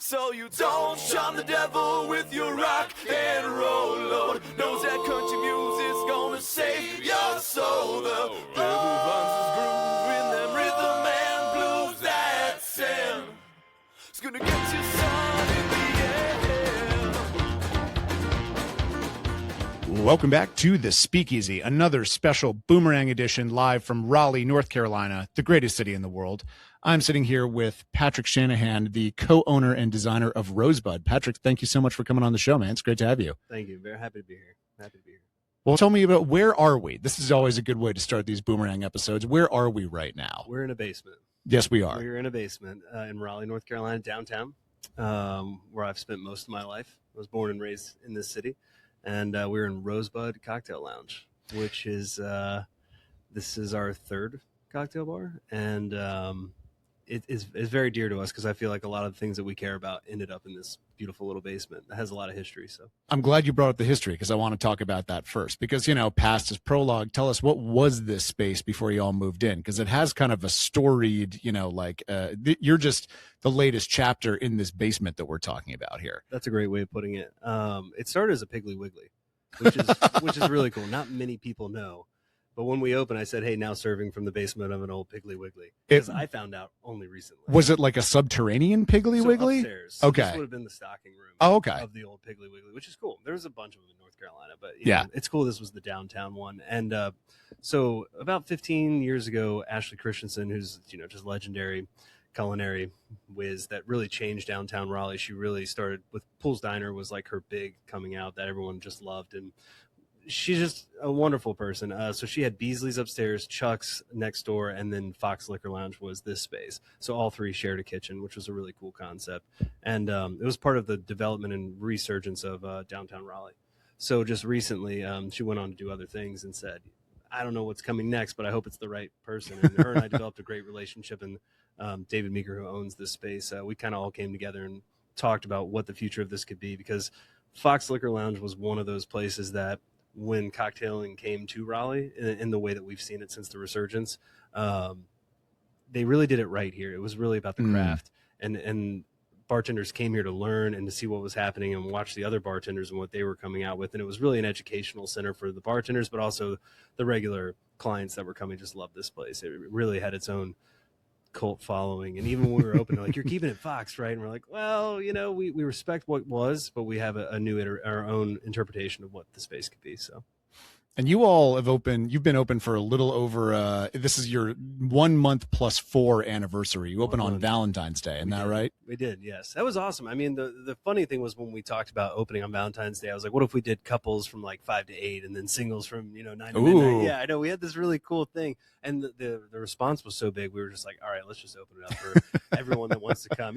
So you don't shun the devil with your rock and roll load. Knows that country music's gonna save your soul. The devil finds his groove in them rhythm and blues that send. It's gonna get you sun in the air. Welcome back to The Speakeasy, another special Boomerang edition live from Raleigh, North Carolina, the greatest city in the world. I'm sitting here with Patrick Shanahan, the co-owner and designer of Rosebud. Patrick, thank you so much for coming on the show, man. It's great to have you. Thank you. Very happy to be here. Well, tell me about, where are we? This is always a good way to start these Boomerang episodes. Where are we right now? We're in a basement. Yes, we are. We're in a basement in Raleigh, North Carolina, downtown, where I've spent most of my life. I was born and raised in this city. And we're in Rosebud Cocktail Lounge, which is this is our third cocktail bar, and it is very dear to us because I feel like a lot of the things that we care about ended up in this beautiful little basement that has a lot of history. So I'm glad you brought up the history because I want to talk about that first. Because, you know, past is prologue. Tell us, what was this space before you all moved in? Because it has kind of a storied, you know, like you're just the latest chapter in this basement that we're talking about here. That's a great way of putting it. It started as a Piggly Wiggly, which is really cool. Not many people know. But when we opened, I said, hey, now serving from the basement of an old Piggly Wiggly. Because I found out only recently. Was it like a subterranean Piggly Wiggly? Upstairs. Okay. This would have been the stocking room of the old Piggly Wiggly, which is cool. There's a bunch of them in North Carolina. But yeah, it's cool. This was the downtown one. And so about 15 years ago, Ashley Christensen, who's just legendary culinary whiz that really changed downtown Raleigh. She really started with Pool's Diner, was like her big coming out that everyone just loved. And she's just a wonderful person. So she had Beasley's upstairs, Chuck's next door, and then Fox Liquor Lounge was this space. So all three shared a kitchen, which was a really cool concept. And it was part of the development and resurgence of downtown Raleigh. So just recently, she went on to do other things and said, I don't know what's coming next, but I hope it's the right person. And her and I developed a great relationship. And David Meeker, who owns this space, we kind of all came together and talked about what the future of this could be, because Fox Liquor Lounge was one of those places that when cocktailing came to Raleigh in the way that we've seen it since the resurgence, they really did it right here. It was really about the craft, and bartenders came here to learn and to see what was happening and watch the other bartenders and what they were coming out with. And it was really an educational center for the bartenders, but also the regular clients that were coming just loved this place. It really had its own cult following. And even when we were open, they're like, you're keeping it Fox, right? And we're like, well, we respect what was, but we have our own interpretation of what the space could be. So, and you all you've been open for a little over this is your 1 month plus 4 anniversary. You open on Valentine's Day, isn't that right? We did, yes. That was awesome. I mean, the funny thing was when we talked about opening on Valentine's Day, I was like, what if we did couples from like 5 to 8 and then singles from 9 to midnight? Yeah, I know. We had this really cool thing, and the response was so big. We were just like, all right, let's just open it up for everyone that wants to come.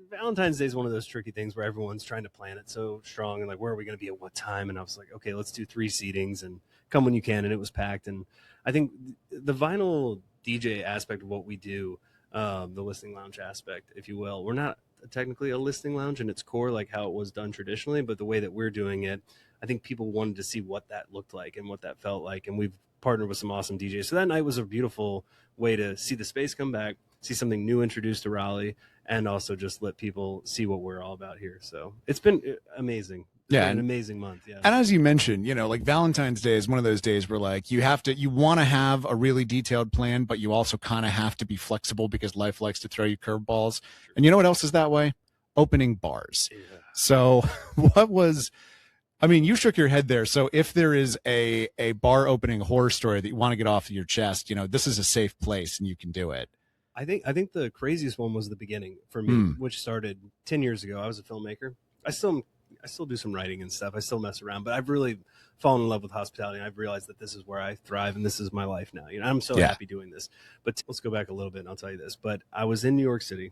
Valentine's Day is one of those tricky things where everyone's trying to plan it so strong and like, where are we going to be at what time? And I was like, okay, let's do 3 seatings and come when you can. And it was packed. And I think the vinyl DJ aspect of what we do, the listening lounge aspect, if you will, we're not technically a listening lounge in its core, like how it was done traditionally, but the way that we're doing it, I think people wanted to see what that looked like and what that felt like. And we've partnered with some awesome DJs. So that night was a beautiful way to see the space come back, see something new introduced to Raleigh, and also just let people see what we're all about here. So it's been amazing. Yeah, an amazing month. Yeah. And as you mentioned, like Valentine's Day is one of those days where like you want to have a really detailed plan, but you also kind of have to be flexible because life likes to throw you curveballs. Sure. And you know what else is that way? Opening bars. Yeah. So you shook your head there. So if there is a bar opening horror story that you want to get off of your chest, this is a safe place and you can do it. I think the craziest one was the beginning for me, which started 10 years ago. I was a filmmaker. I still do some writing and stuff. I still mess around, but I've really fallen in love with hospitality, and I've realized that this is where I thrive, and this is my life now. I'm so happy doing this. But let's go back a little bit, and I'll tell you this. But I was in New York City,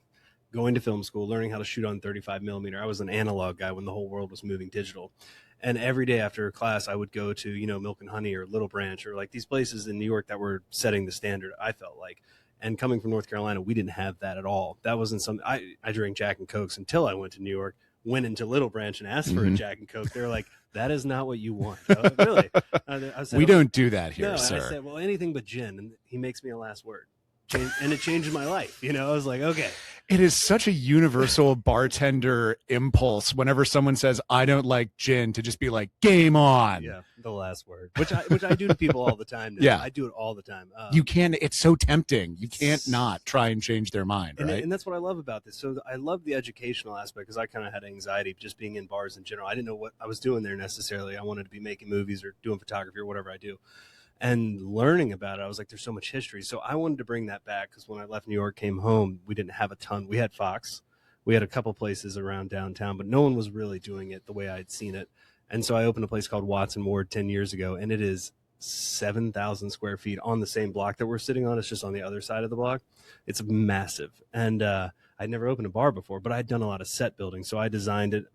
going to film school, learning how to shoot on 35 millimeter. I was an analog guy when the whole world was moving digital. And every day after class, I would go to, Milk and Honey or Little Branch or like these places in New York that were setting the standard, I felt like. And coming from North Carolina, we didn't have that at all. That wasn't something I drank Jack and Cokes until I went to New York, went into Little Branch and asked for a Jack and Coke. They're like, that is not what you want. Really? I said, we don't do that here, no, sir. I said, well, anything but gin. And he makes me a last word. And it changed my life. I was like, okay. It is such a universal bartender impulse whenever someone says, I don't like gin, to just be like, game on. Yeah, the last word, which I do to people all the time now. Yeah. I do it all the time. You can't, it's so tempting. You can't not try and change their mind, right? And that's what I love about this. So I love the educational aspect because I kind of had anxiety just being in bars in general. I didn't know what I was doing there necessarily. I wanted to be making movies or doing photography or whatever I do. And learning about it, I was like, there's so much history. So I wanted to bring that back because when I left New York, came home, we didn't have a ton. We had Fox. We had a couple places around downtown, but no one was really doing it the way I'd seen it. And so I opened a place called Watson Ward 10 years ago, and it is 7,000 square feet on the same block that we're sitting on. It's just on the other side of the block. It's massive. And I'd never opened a bar before, but I'd done a lot of set building. So I designed it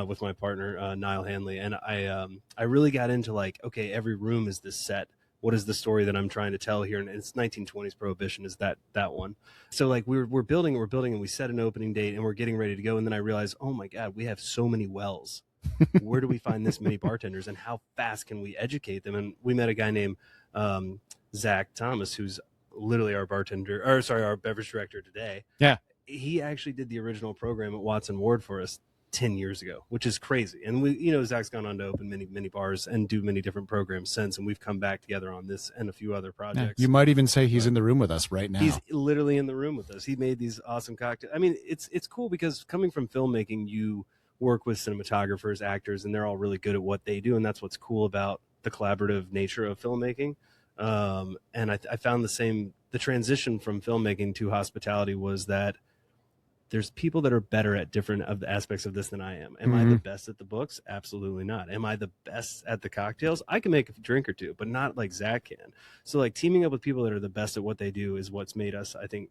with my partner, Niall Hanley. And I really got into like, okay, every room is this set. What is the story that I'm trying to tell here? And it's 1920s Prohibition is that one. So like we're building, and we set an opening date and we're getting ready to go. And then I realized, oh my God, we have so many wells. Where do we find this many bartenders and how fast can we educate them? And we met a guy named Zach Thomas, who's literally our beverage director today. Yeah. He actually did the original program at Watson Ward for us 10 years ago, which is crazy. And we, Zach's gone on to open many bars and do many different programs since. And we've come back together on this and a few other projects. Yeah, you might even say he's in the room with us right now. He's literally in the room with us. He made these awesome cocktails. I mean, it's cool because coming from filmmaking, you work with cinematographers, actors, and they're all really good at what they do. And that's what's cool about the collaborative nature of filmmaking. And I found the transition from filmmaking to hospitality was that there's people that are better at different of the aspects of this than I am. Am I the best at the books? Absolutely not. Am I the best at the cocktails? I can make a drink or two, but not like Zach can. So like teaming up with people that are the best at what they do is what's made us, I think,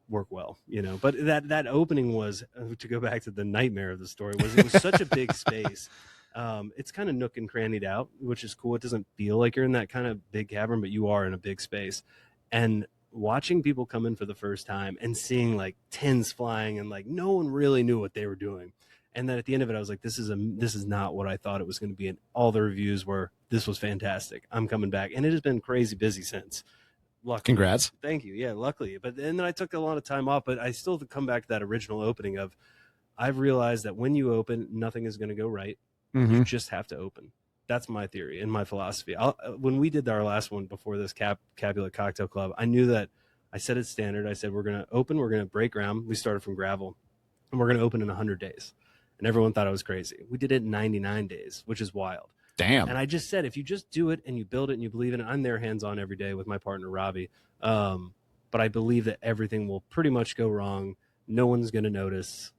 work well, but that opening was, to go back to the nightmare of the story, it was such a big space. It's kind of nook and crannied out, which is cool. It doesn't feel like you're in that kind of big cavern, but you are in a big space. And watching people come in for the first time and seeing like tins flying and like no one really knew what they were doing. And then at the end of it, I was like, this is not what I thought it was going to be. And all the reviews were, this was fantastic. I'm coming back. And it has been crazy busy since. Luckily. Congrats. Thank you. Yeah, luckily. But then I took a lot of time off, but I still come back to that original opening of, I've realized that when you open, nothing is going to go right. You just have to open. That's my theory and my philosophy. When we did our last one before this Capulet Cocktail Club, I knew that I set it standard. I said, we're going to open, we're going to break ground. We started from gravel and we're going to open in 100 days. And everyone thought I was crazy. We did it in 99 days, which is wild. Damn. And I just said, if you just do it and you build it and you believe in it, I'm there hands on every day with my partner, Robbie. But I believe that everything will pretty much go wrong. No one's going to notice.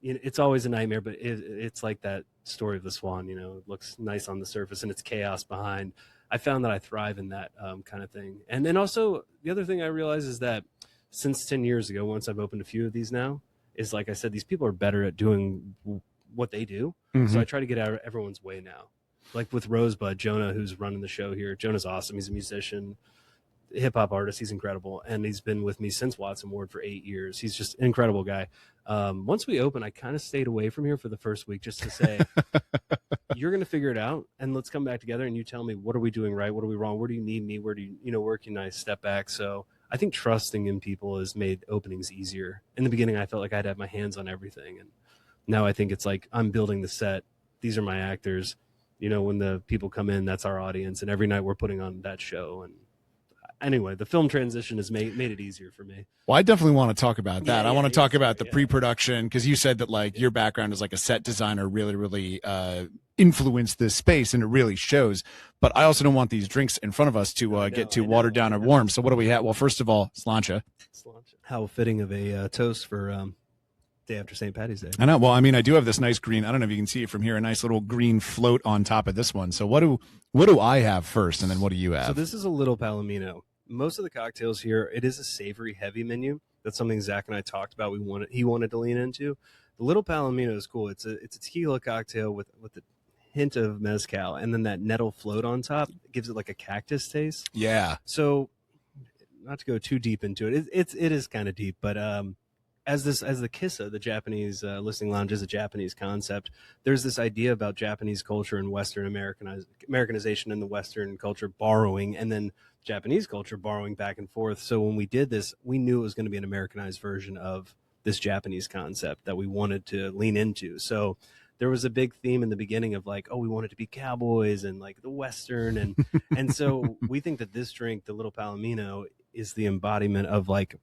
It's always a nightmare, but it's like that story of the swan, it looks nice on the surface and it's chaos behind. I found that I thrive in that kind of thing. And then also the other thing I realized is that since 10 years ago, once I've opened a few of these now, is like I said, these people are better at doing what they do. So I try to get out of everyone's way now. Like with Rosebud, Jonah, who's running the show here. Jonah's awesome. He's a musician, hip hop artist. He's incredible. And he's been with me since Watson Ward for 8 years. He's just an incredible guy. Once we open, I kind of stayed away from here for the first week just to say, you're going to figure it out and let's come back together and you tell me, what are we doing right? What are we wrong? Where do you need me? Where do you, where can I step back? So I think trusting in people has made openings easier. In the beginning, I felt like I'd have my hands on everything. And now I think it's like, I'm building the set. These are my actors. When the people come in, that's our audience. And every night we're putting on that show. And anyway, the film transition has made it easier for me. Well, I definitely want to talk about that. I want to talk about the pre-production, because you said that like your background as like a set designer really influenced this space, and it really shows. But I also don't want these drinks in front of us to get too watered down or warm. So what do we have? Well, first of all, slancha. How fitting of a toast for day after St. Paddy's Day. I know. Well, I mean, I do have this nice green. I don't know if you can see it from here. A nice little green float on top of this one. So what do I have first, and then what do you have? So this is a little Palomino. Most of the cocktails here, it is a savory heavy menu. That's something Zach and I talked about. He wanted to lean into. The little Palomino is cool. It's a tequila cocktail with a hint of mezcal, and then that nettle float on top gives it like a cactus taste. Yeah. So, not to go too deep into it, it is kind of deep, but as the Kissa, the Japanese listening lounge, is a Japanese concept. There's this idea about Japanese culture and Western Americanization in the Western culture borrowing, and then Japanese culture borrowing back and forth. So when we did this, we knew it was going to be an Americanized version of this Japanese concept that we wanted to lean into. So there was a big theme in the beginning of like, oh, we wanted to be cowboys and like the Western. And so we think that this drink, the Little Palomino, is the embodiment of like,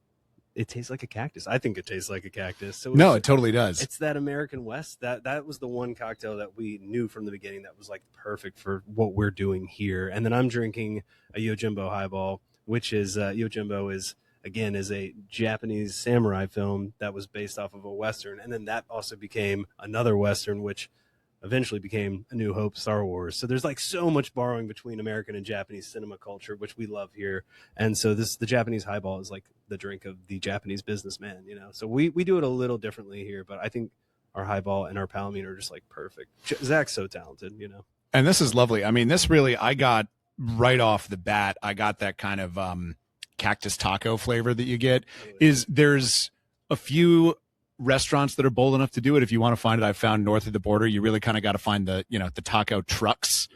it tastes like a cactus. I think it tastes like a cactus. So no, it totally does. It's that American West. That was the one cocktail that we knew from the beginning that was like perfect for what we're doing here. And then I'm drinking a Yojimbo highball, which is Yojimbo is a Japanese samurai film that was based off of a Western. And then that also became another Western, which eventually became A New Hope, Star Wars. So there's like so much borrowing between American and Japanese cinema culture, which we love here. And so the Japanese highball is like the drink of the Japanese businessman, you know? So we do it a little differently here, but I think our highball and our Palomino are just like perfect. Zach's so talented, you know? And this is lovely. I mean, this really, I got right off the bat, I got that kind of, cactus taco flavor that you get. There's a few restaurants that are bold enough to do it. If you want to find it, I've found north of the border, you really kind of got to find the taco trucks.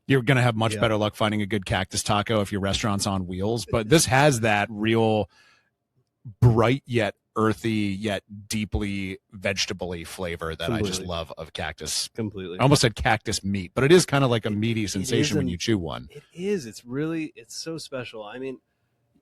You're going to have much better luck finding a good cactus taco if your restaurant's on wheels. But this has that real bright yet earthy yet deeply vegetable-y flavor that I just love of cactus. Completely. I almost said cactus meat, but it is kind of like a meaty sensation when you chew one. It is. It's so special. I mean,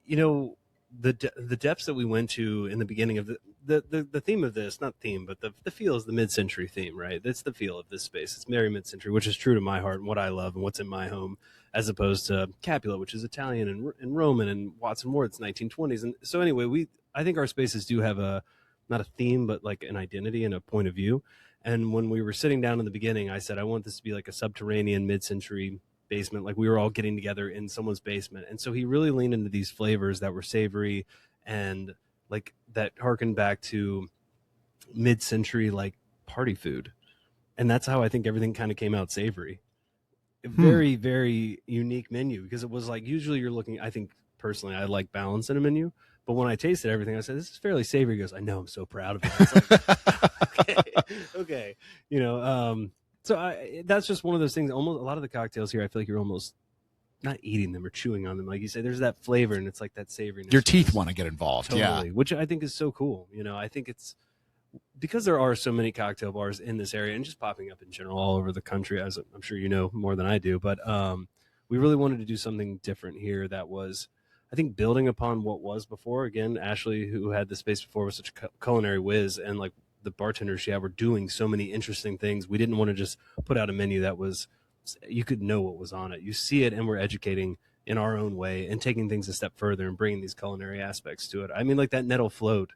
you know, the depths that we went to in the beginning of the theme of this, not theme, but the feel is the mid-century theme, right? That's the feel of this space. It's very mid-century, which is true to my heart and what I love and what's in my home, as opposed to Capulet, which is Italian and Roman, and Watson Ward's 1920s. And so anyway, I think our spaces do have not a theme, but like an identity and a point of view. And when we were sitting down in the beginning, I said, I want this to be like a subterranean mid-century basement, like we were all getting together in someone's basement. And so he really leaned into these flavors that were savory and like that harkened back to mid-century like party food. And that's how I think everything kind of came out savory. A very, very unique menu, because it was like, usually you're looking, I think personally, I like balance in a menu, but when I tasted everything, I said, this is fairly savory. He goes, I know, I'm so proud of it. It's like, okay. You know, so that's just one of those things. Almost a lot of the cocktails here, I feel like you're almost not eating them or chewing on them. Like you say, there's that flavor and it's like that savoriness. Your teeth want to get involved. Totally, yeah. Which I think is so cool. You know, I think it's because there are so many cocktail bars in this area and just popping up in general all over the country, as I'm sure you know more than I do. But we really wanted to do something different here that was, I think, building upon what was before. Again, Ashley, who had the space before, was such a culinary whiz, and like the bartenders she had were doing so many interesting things. We didn't want to just put out a menu that was, you could know what was on it. You see it, and we're educating in our own way and taking things a step further and bringing these culinary aspects to it. I mean, like that nettle float.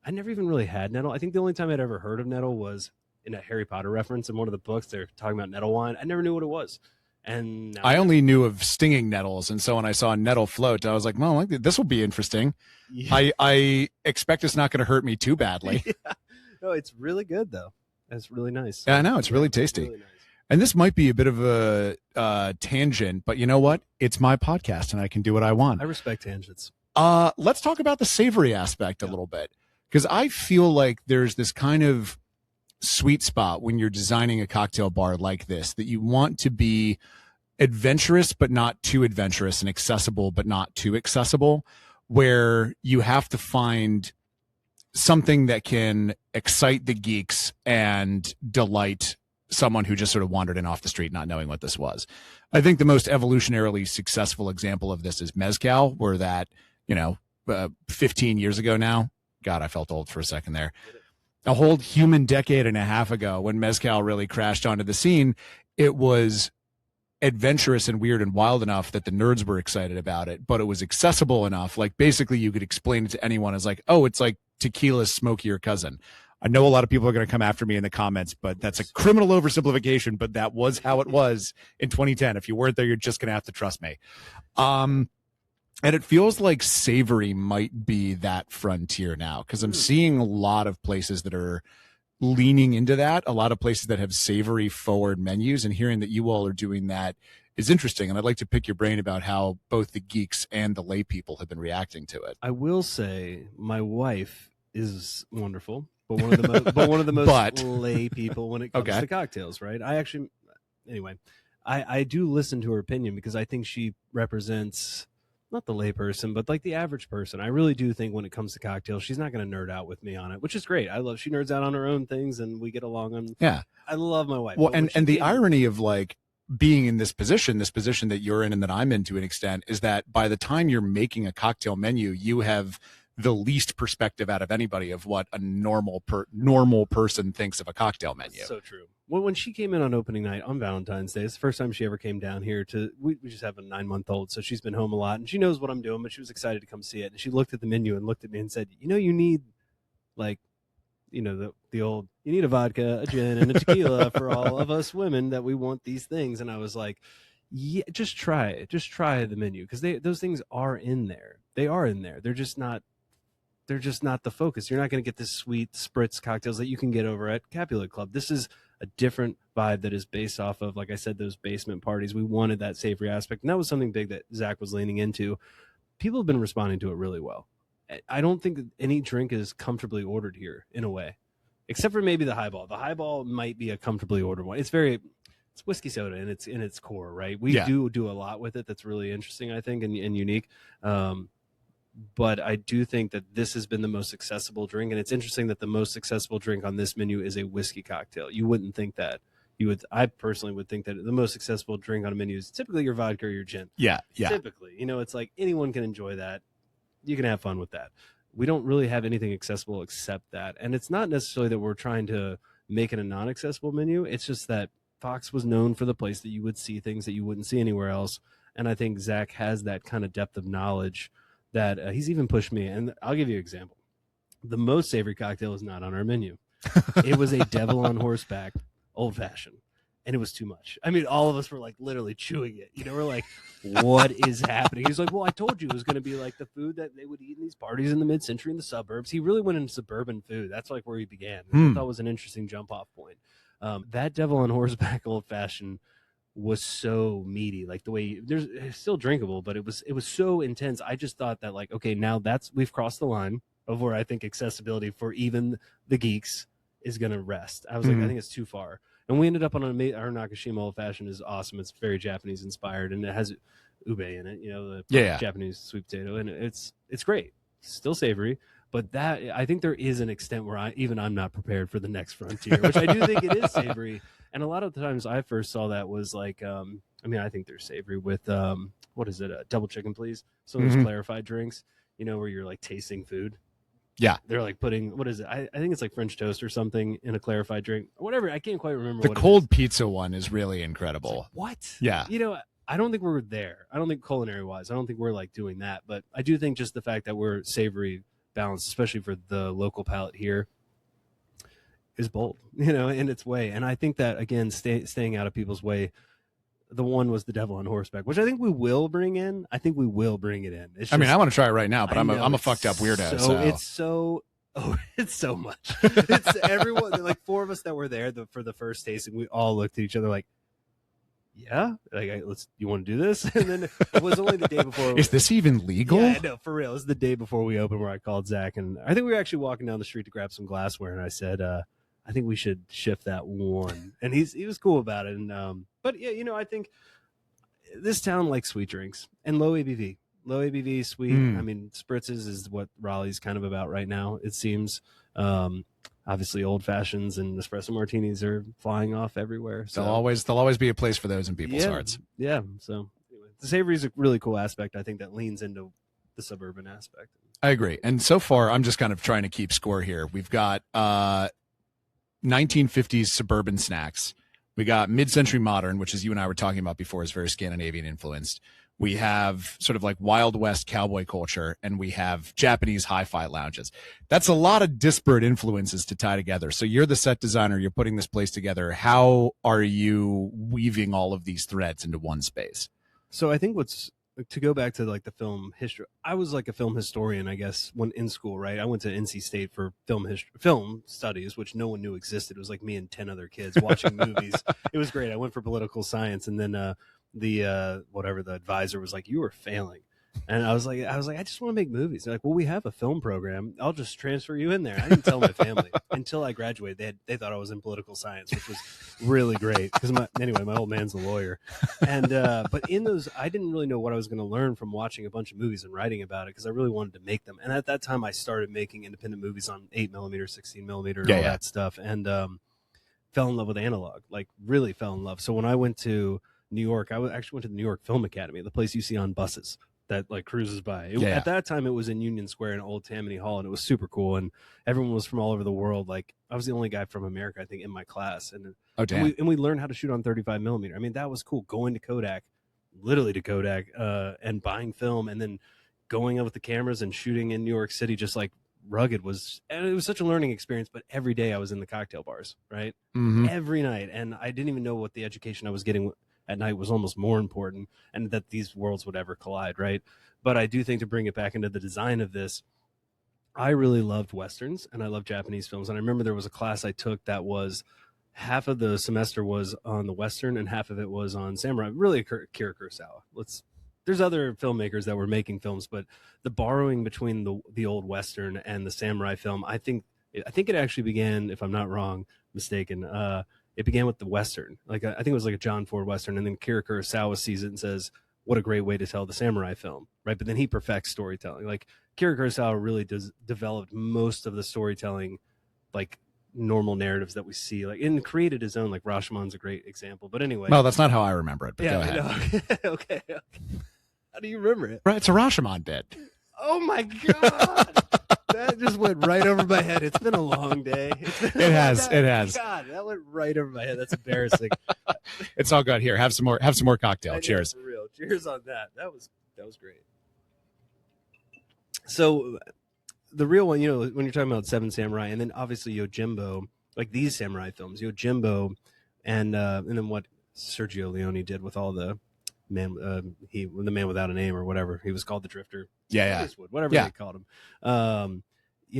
I never even really had nettle. I think the only time I'd ever heard of nettle was in a Harry Potter reference in one of the books. They're talking about nettle wine. I never knew what it was. And I only knew of stinging nettles. And so when I saw a nettle float, I was like, well, this will be interesting. Yeah. I expect it's not going to hurt me too badly. Yeah. No, it's really good, though. It's really nice. Yeah, I know. It's really tasty. Really nice. And this might be a bit of a tangent, but you know what? It's my podcast and I can do what I want. I respect tangents. Let's talk about the savory aspect a little bit, because I feel like there's this kind of sweet spot when you're designing a cocktail bar like this, that you want to be adventurous, but not too adventurous, and accessible, but not too accessible, where you have to find something that can excite the geeks and delight someone who just sort of wandered in off the street not knowing what this was. I think the most evolutionarily successful example of this is mezcal, where that, 15 years ago now, God, I felt old for a second there, a whole human decade and a half ago, when mezcal really crashed onto the scene, it was adventurous and weird and wild enough that the nerds were excited about it, but it was accessible enough. Like basically you could explain it to anyone as like, oh, it's like tequila's smokier cousin. I know a lot of people are going to come after me in the comments, but that's a criminal oversimplification, but that was how it was in 2010. If you weren't there, you're just going to have to trust me. And it feels like savory might be that frontier now, because I'm seeing a lot of places that are leaning into that, a lot of places that have savory forward menus, and hearing that you all are doing that is interesting. And I'd like to pick your brain about how both the geeks and the lay people have been reacting to it. I will say my wife is wonderful, but one of the most lay people when it comes to cocktails, right? I do listen to her opinion, because I think she represents not the layperson, but like the average person. I really do think when it comes to cocktails, she's not going to nerd out with me on it, which is great. She nerds out on her own things, and we get along on. Yeah, I love my wife. well, and the irony of like being in this position that you're in and that I'm in to an extent, is that by the time you're making a cocktail menu, you have the least perspective out of anybody of what a normal person thinks of a cocktail menu. So true. Well, when she came in on opening night on Valentine's Day, it's the first time she ever came down here we just have a 9-month-old, so she's been home a lot, and she knows what I'm doing, but she was excited to come see it. And she looked at the menu and looked at me and said, you need like, the old, you need a vodka, a gin, and a tequila for all of us women that we want these things. And I was like, yeah, just try it. Just try the menu, because those things are in there. They are in there. They're just not the focus. You're not going to get this sweet spritz cocktails that you can get over at Capulet Club. This is a different vibe that is based off of, like I said, those basement parties. We wanted that savory aspect, and that was something big that Zach was leaning into. People have been responding to it really well. I don't think that any drink is comfortably ordered here in a way, except for maybe the highball. The highball might be a comfortably ordered one. It's whiskey soda in its core, right? We do a lot with it that's really interesting, I think, and unique. But I do think that this has been the most accessible drink, and it's interesting that the most accessible drink on this menu is a whiskey cocktail. You wouldn't think that. I personally would think that the most accessible drink on a menu is typically your vodka or your gin. Yeah. Typically, it's like anyone can enjoy that. You can have fun with that. We don't really have anything accessible except that, and it's not necessarily that we're trying to make it a non-accessible menu. It's just that Fox was known for the place that you would see things that you wouldn't see anywhere else, and I think Zach has that kind of depth of knowledge that he's even pushed me. And I'll give you an example. The most savory cocktail is not on our menu. It was a devil on horseback old fashioned, and it was too much. I mean, all of us were like literally chewing it. We're like, what is happening? He's like, well, I told you it was going to be like the food that they would eat in these parties in the mid-century in the suburbs. He really went into suburban food. That's like where he began. I thought was an interesting jump off point. That devil on horseback old fashioned was so meaty, like the way it's still drinkable, but it was so intense. I just thought that, like, okay, now we've crossed the line of where I think accessibility for even the geeks is going to rest. I was like, I think it's too far. And we ended up on our Nakashima old fashioned is awesome. It's very Japanese inspired, and it has ube in it, the Japanese sweet potato, and it's great. It's still savory, but that, I think there is an extent where I'm not prepared for the next frontier, which I do think it is savory. And a lot of the times I first saw that was like, I think they're savory with, what is it? Double chicken, please. Some of those clarified drinks, where you're like tasting food. Yeah. They're like putting, what is it? I think it's like French toast or something in a clarified drink or whatever. I can't quite remember. The cold pizza one is really incredible. Like, what? Yeah. I don't think we're there. I don't think culinary wise, I don't think we're like doing that. But I do think just the fact that we're savory balanced, especially for the local palate here, is bold, in its way. And I think that, again, staying out of people's way, the one was the devil on horseback, which I think we will bring in. I think we will bring it in. I want to try it right now, but I'm a fucked up weirdo. It's so much. It's everyone, like 4 of us that were there for the first tasting. We all looked at each other like, yeah, like, you want to do this? And then it was only the day before. Is this even legal? Yeah, no, for real. It was the day before we opened where I called Zach, and I think we were actually walking down the street to grab some glassware, and I said, I think we should shift that one. And he was cool about it. And but yeah, I think this town likes sweet drinks and low ABV, sweet. I mean, spritzes is what Raleigh's kind of about right now, it seems. Obviously, old fashions and espresso martinis are flying off everywhere. So there'll always be a place for those in people's hearts. Yeah. So anyway, the savory is a really cool aspect, I think, that leans into the suburban aspect. I agree. And so far, I'm just kind of trying to keep score here. We've got 1950s suburban snacks. We got mid-century modern, which, as you and I were talking about before, is very Scandinavian influenced. We have sort of like Wild West cowboy culture, and we have Japanese hi-fi lounges. That's a lot of disparate influences to tie together. So you're the set designer. You're putting this place together. How are you weaving all of these threads into one space? So I think to go back to like the film history, I was like a film historian, I guess, when in school, right? I went to NC State for film studies, which no one knew existed. It was like me and 10 other kids watching movies. It was great. I went for political science, and then the advisor was like, you were failing. And I was like, I just want to make movies. They're like, well, we have a film program. I'll just transfer you in there. I didn't tell my family until I graduated. They thought I was in political science, which was really great because my old man's a lawyer. And but in those, I didn't really know what I was going to learn from watching a bunch of movies and writing about it because I really wanted to make them. And at that time, I started making independent movies on 8mm, 16mm, and all that stuff, and fell in love with analog. Like really fell in love. So when I went to New York, actually went to the New York Film Academy, the place you see on buses that like cruises by. At that time, it was in Union Square in Old Tammany Hall, and it was super cool. And everyone was from all over the world. Like I was the only guy from America, I think, in my class. And we learned how to shoot on 35mm. I mean, that was cool. Going to Kodak, literally to Kodak, and buying film, and then going up with the cameras and shooting in New York City, just like rugged and it was such a learning experience. But every day I was in the cocktail bars, right? Every night, and I didn't even know what the education I was getting at night was almost more important, and that these worlds would ever collide, right? But I do think, to bring it back into the design of this, I really loved Westerns and I love Japanese films. And I remember there was a class I took that was half of the semester was on the Western and half of it was on samurai, really Akira Kurosawa. There's other filmmakers that were making films, but the borrowing between the old Western and the samurai film, I think it actually began, if I'm not mistaken, it began with the Western. Like I think it was like a John Ford Western, and then Akira Kurosawa sees it and says, what a great way to tell the samurai film, right? But then he perfects storytelling. Like Akira Kurosawa really developed most of the storytelling, like normal narratives that we see, like, and created his own. Like Rashomon's a great example. But anyway. Well, that's not how I remember it, but go ahead. No. Okay. How do you remember it? Right, it's a Rashomon bit. Oh my God. That just went right over my head. It's been a long day. It has. God, that went right over my head. That's embarrassing. It's all good. Here, have some more cocktail. Cheers. For real. Cheers on that. That was great. So the real one, when you're talking about Seven Samurai, and then obviously Yojimbo, like these samurai films, Yojimbo, and then what Sergio Leone did with all the the man without a name or whatever he was called, the Drifter, whatever they called him.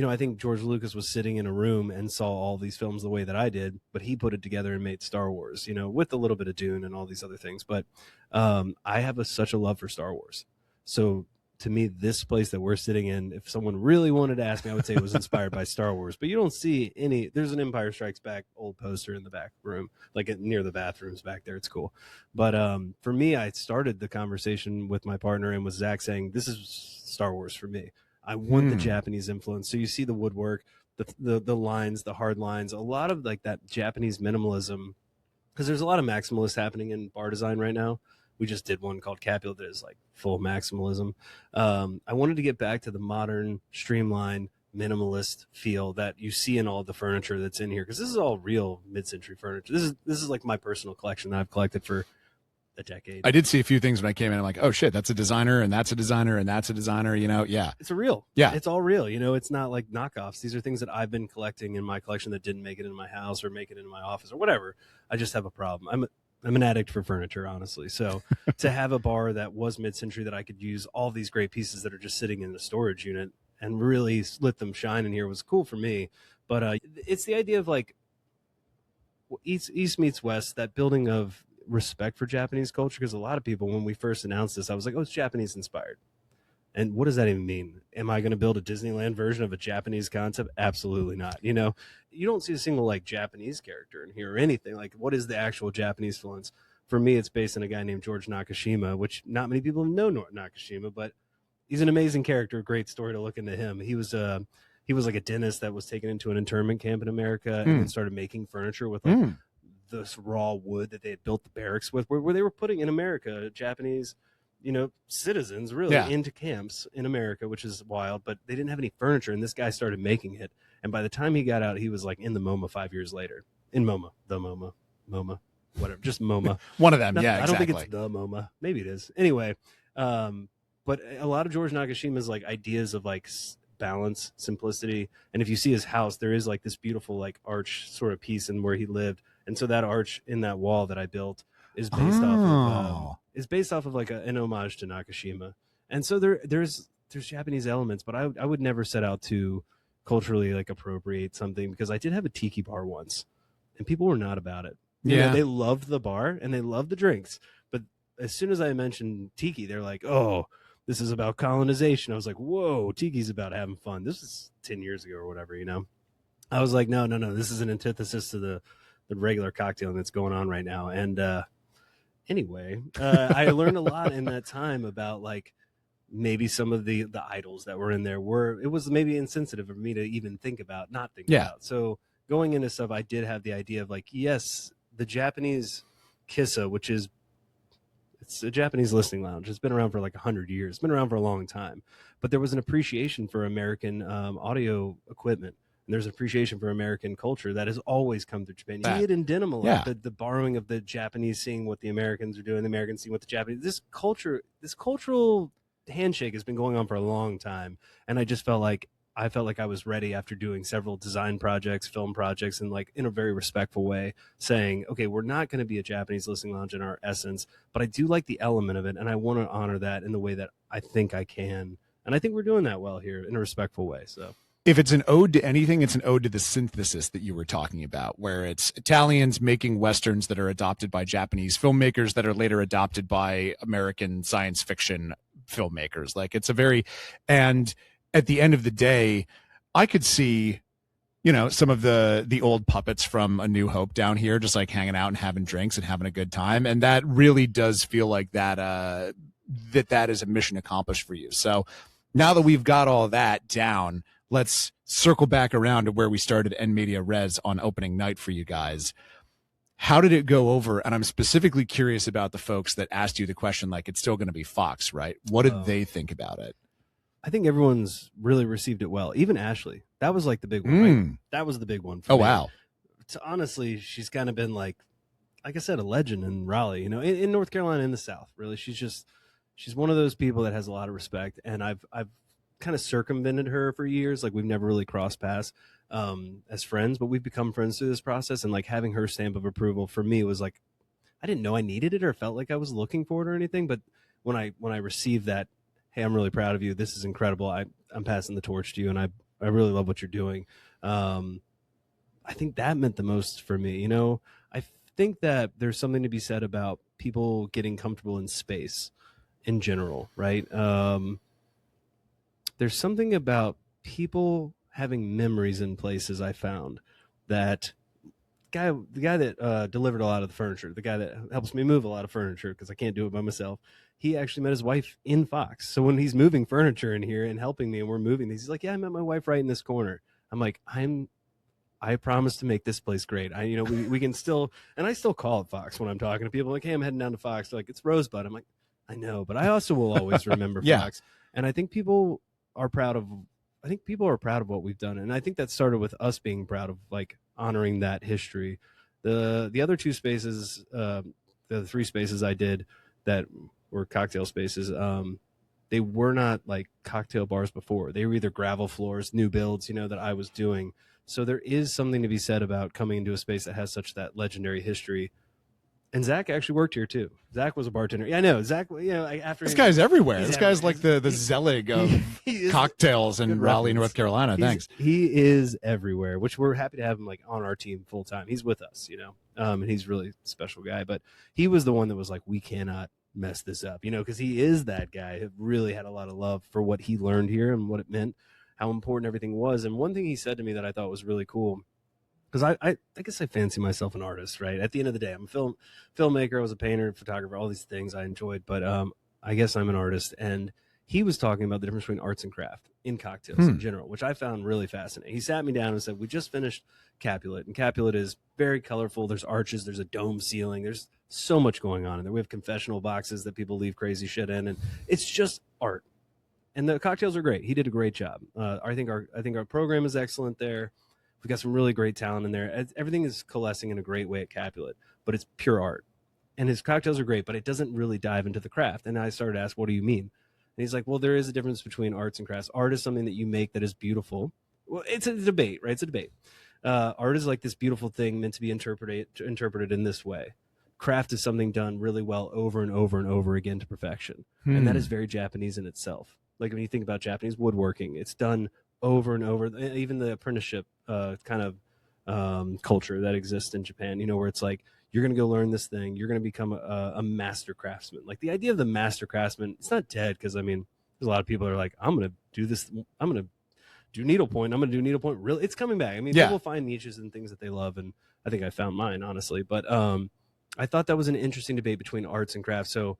I think George Lucas was sitting in a room and saw all these films the way that I did, but he put it together and made Star Wars, with a little bit of Dune and all these other things. But I have such a love for Star Wars. So to me, this place that we're sitting in, if someone really wanted to ask me, I would say it was inspired by Star Wars. But you don't see there's an Empire Strikes Back old poster in the back room, like near the bathrooms back there. It's cool. But for me, I started the conversation with my partner and with Zach saying, this is Star Wars for me. I want the Japanese influence. So you see the woodwork, the lines, the hard lines, a lot of like that Japanese minimalism, because there's a lot of maximalists happening in bar design right now. We just did one called Capulet that is like full maximalism. I wanted to get back to the modern, streamlined, minimalist feel that you see in all the furniture that's in here, because this is all real mid-century furniture. This is like my personal collection that I've collected for a decade. I did see a few things when I came in. I'm like, oh shit, that's a designer, and that's a designer, and that's a designer. Yeah, it's a real. Yeah, it's all real. It's not like knockoffs. These are things that I've been collecting in my collection that didn't make it in my house or make it in my office or whatever. I just have a problem. I'm an addict for furniture, honestly. So to have a bar that was mid-century that I could use all these great pieces that are just sitting in the storage unit and really let them shine in here was cool for me. But it's the idea of like East meets West, that building of respect for Japanese culture. Because a lot of people, when we first announced this, I was like, oh, it's Japanese inspired. And what does that even mean? Am I going to build a Disneyland version of a Japanese concept? Absolutely not. You don't see a single like Japanese character in here or anything. Like, what is the actual Japanese influence? For me, it's based on a guy named George Nakashima, which not many people know Nakashima, but he's an amazing character. Great story to look into him. He was like a dentist that was taken into an internment camp in America and then started making furniture with like this raw wood that they had built the barracks with, where they were putting in America Japanese citizens really into camps in America, which is wild, but they didn't have any furniture, and this guy started making it. And by the time he got out, he was like in the MoMA 5 years later. In MoMA, whatever, just MoMA. One of them, yeah, exactly. I don't think it's the MoMA. Maybe it is. Anyway, but a lot of George Nakashima's like ideas of like balance, simplicity, and if you see his house, there is like this beautiful like arch sort of piece in where he lived, and so that arch in that wall that I built is based off of like an homage to Nakashima. And so there's Japanese elements, but I would never set out to culturally like appropriate something, because I did have a tiki bar once and people were not about it. They loved the bar and they loved the drinks, but as soon as I mentioned tiki, they're like, oh, this is about colonization. I was like, whoa, tiki's about having fun. This was 10 years ago or whatever, you know. I was like, no, this is an antithesis to the regular cocktail that's going on right now. And anyway, I learned a lot in that time about like maybe some of the idols that were in there it was maybe insensitive for me to even not think about. So going into stuff, I did have the idea of like, yes, the Japanese kissa, which is, it's a Japanese listening lounge. It's been around for like 100 years. It's been around for a long time, but there was an appreciation for American audio equipment. And there's an appreciation for American culture that has always come through Japan. You see it in denim a lot, the borrowing of the Japanese, seeing what the Americans are doing, the Americans seeing what the Japanese, this cultural handshake has been going on for a long time. And I just felt like I was ready after doing several design projects, film projects, and like in a very respectful way saying, okay, we're not going to be a Japanese listening lounge in our essence, but I do like the element of it. And I want to honor that in the way that I think I can. And I think we're doing that well here in a respectful way. So if it's an ode to anything, it's an ode to the synthesis that you were talking about, where it's Italians making Westerns that are adopted by Japanese filmmakers that are later adopted by American science fiction filmmakers. Like it's and at the end of the day, I could see, you know, some of the old puppets from A New Hope down here, just like hanging out and having drinks and having a good time. And that really does feel like that is a mission accomplished for you. So now that we've got all that down, let's circle back around to where we started En Media Res on opening night for you guys. How did it go over? And I'm specifically curious about the folks that asked you the question, like, it's still going to be Fox, right? What did they think about it? I think everyone's really received it well. Even Ashley. That was like the big one, right? That was the big one for me. Wow. Honestly, she's kind of been like I said, a legend in Raleigh, you know, in North Carolina, in the South, really. She's one of those people that has a lot of respect. And I've kind of circumvented her for years. Like, we've never really crossed paths as friends, but we've become friends through this process. And like having her stamp of approval for me was like, I didn't know I needed it or felt like I was looking for it or anything. But when I received that, hey, I'm really proud of you, this is incredible, I'm passing the torch to you, and I really love what you're doing. I think that meant the most for me. You know, I think that there's something to be said about people getting comfortable in space in general, right? There's something about people having memories in places. I found that the guy that delivered a lot of the furniture, the guy that helps me move a lot of furniture because I can't do it by myself, he actually met his wife in Fox. So when he's moving furniture in here and helping me and we're moving these, he's like, yeah, I met my wife right in this corner. I'm like, I promise to make this place great. We can still, and I still call it Fox when I'm talking to people. Like, hey, I'm heading down to Fox. They're like, it's Rosebud. I'm like, I know, but I also will always remember Fox. And I think people are proud of what we've done. And I think that started with us being proud of like honoring that history. The other two spaces, the three spaces I did that were cocktail spaces, they were not like cocktail bars before. They were either gravel floors, new builds, you know, that I was doing. So there is something to be said about coming into a space that has such that legendary history. And Zach actually worked here too. Zach was a bartender. Yeah, I know. Zach, you know, after this guy's everywhere. This guy's like the Zelig of cocktails in Raleigh, North Carolina. Thanks. He is everywhere, which we're happy to have him like on our team full time. He's with us, you know, and he's a really special guy. But he was the one that was like, we cannot mess this up, you know, because he is that guy who really had a lot of love for what he learned here and what it meant, how important everything was. And one thing he said to me that I thought was really cool, because I guess I fancy myself an artist, right? At the end of the day, I'm a filmmaker. I was a painter, photographer, all these things I enjoyed, but I guess I'm an artist. And he was talking about the difference between arts and craft in cocktails in general, which I found really fascinating. He sat me down and said, we just finished Capulet, and Capulet is very colorful. There's arches, there's a dome ceiling, there's so much going on in there. We have confessional boxes that people leave crazy shit in, and it's just art. And the cocktails are great. He did a great job. I think our program is excellent there. We've got some really great talent in there. Everything is coalescing in a great way at Capulet, but it's pure art. And his cocktails are great, but it doesn't really dive into the craft. And I started to ask, what do you mean? And he's like, well, there is a difference between arts and crafts. Art is something that you make that is beautiful. Well, it's a debate, right? It's a debate. Art is like this beautiful thing meant to be interpreted in this way. Craft is something done really well over and over and over again to perfection. And that is very Japanese in itself. Like when you think about Japanese woodworking, it's done over and over. Even the apprenticeship kind of culture that exists in Japan, you know, where it's like, you're going to go learn this thing, you're going to become a master craftsman. Like the idea of the master craftsman, it's not dead, because I mean, There's a lot of people that are like, I'm going to do this. I'm going to do needlepoint. I'm going to do needlepoint. Really, it's coming back. I mean, people find niches and things that they love, and I think I found mine, honestly. But I thought that was an interesting debate between arts and crafts. So